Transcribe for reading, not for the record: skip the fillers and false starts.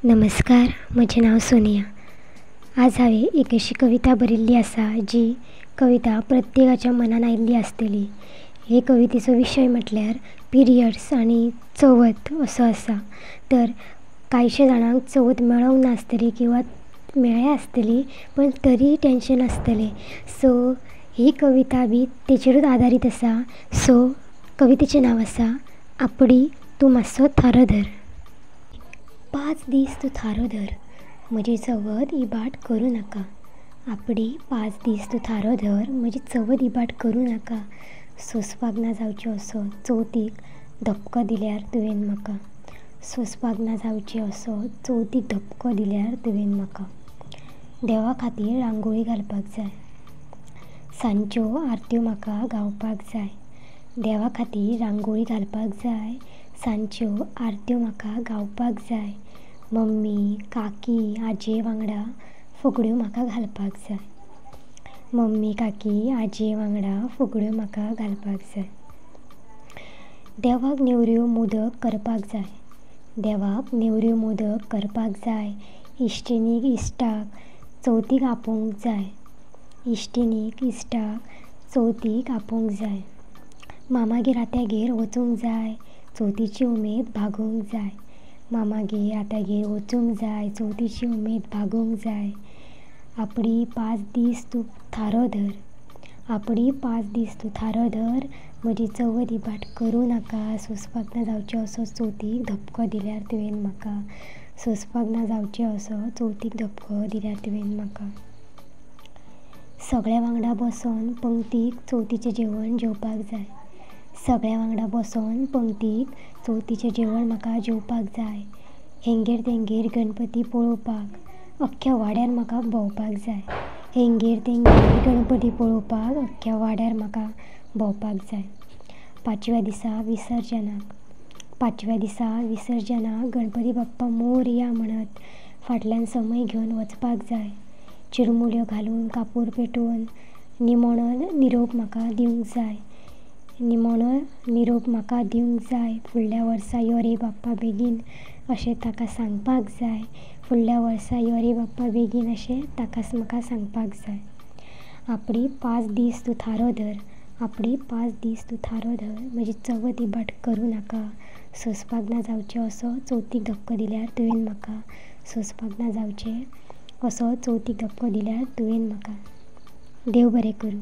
नमस्कार, म्हजें नांव सोनिया। आज हांवें एक अशी कविता बरयल्ली आसा जी कविता प्रत्येकाच्या मनान आयिल्ली आसतली। हे कवितेचो विशय म्हटल्यार पिरियड्स आनी चवथ असो आसा। तर कांयशे जाणांक चवथ मेळोंक नासतली किंवा मेळ्ळ्या आसतली पण तरी टेंशन आसतलें। सो ही कविता बी तेचेरूच आदारीत आसा। सो कवितेचें नांव आसा आपडी तूं मातसो थारो धर। 5 दीस तूं थारो धर, म्हजी चवथ इबाड करूं नाका। आपडी 5 दीस तूं थारो धर, म्हजी चवथ इबाड करूं नाका। सोंसपाक ना जावचें असो चवथीक धपको दिल्यार तुवें म्हाका। सोंसपाक ना जावचें असो चवथीक धपको दिल्यार तुवें म्हाका। देवा खातीर रांगोळी घालपाक जाय, सांजच्यो आरत्यो म्हाका गावपाक जाय। देवा खातीर रांगोळी घालपाक जाय, सांजच्यो आरत्यो म्हाका गावपाक जाय। मम्मी, काकी, आजये वांगडा फुगड्यो म्हाका घालपाक जाय। मम्मी, काकी, आजये वांगडा फुगड्यो म्हाका घालपाक जाय। देवाक नेवऱ्यो मोदक करपाक जाय, देवाक नेवऱ्यो मोदक करपाक जाय। इश्टिणीक इश्टाक चवथीक आपोवंक जाय, इश्टिणीक इश्टाक चवथीक आपोवंक जाय। मामागेर आत्यागेर वचूंक जाय, चवथीची उमेद भागोवंक जाय। मामागेर आत्यागेर वचूंक जाय, चवथीची उमेद भागोवंक जाय। आपडी 5 दीस तूं थारो धर, आपडी 5 दीस तूं थारो धर, म्हजी चवथ इबाड करूं नाका। सोंसपाक ना जावचें असो चवथीक धपको दिल्यार तुवें म्हाका। सोंसपाक ना जावचें असो चवथीक धपको दिल्यार तुवें म्हाका। सगळ्या वांगडा बसोन पंगतीक चवथीचें जेवण जेवपाक जाय, सगळ्या वांगडा बसोन पंगतीक चवथीचें जेवण म्हाका जेवपाक जाय। हेंगेर तेंगेर गणपती पळोवपाक अख्ख्या वाड्यार म्हाका भोंवपाक जाय, हेंगेर तेंगेर गणपती पळोवपाक अख्ख्या वाड्यार म्हाका भोंवपाक जाय। 5व्या दिसा विसर्जनाक, 5व्या दिसा विसर्जनाक गणपती बाप्पा मोरया म्हणत फाटल्यान समय घेवन वचपाक जाय। चिरमुल्यो घालून कापूर पेटोवन निमणो निरोप म्हाका दिवंक जाय, निमणो निरोप म्हाका दिवंक जाय। फुडल्या वर्सा यो रे बाप्पा बेगीन अशें ताका सांगपाक जाय, फुडल्या वर्सा यो रे बाप्पा बेगीन अशें ताका म्हाका सांगपाक जाय। आपडी 5 दीस तूं थारो धर, आपडी 5 दीस तूं थारो धर, म्हजी चवथ इबाड करूं नाका। सोंसपाक ना जावचें असो चवथीक धपको दिल्यार तुवें म्हाका। सोंसपाक ना जावचें असो चवथीक धपको दिल्यार तुवें म्हाका। देव बरें करूं।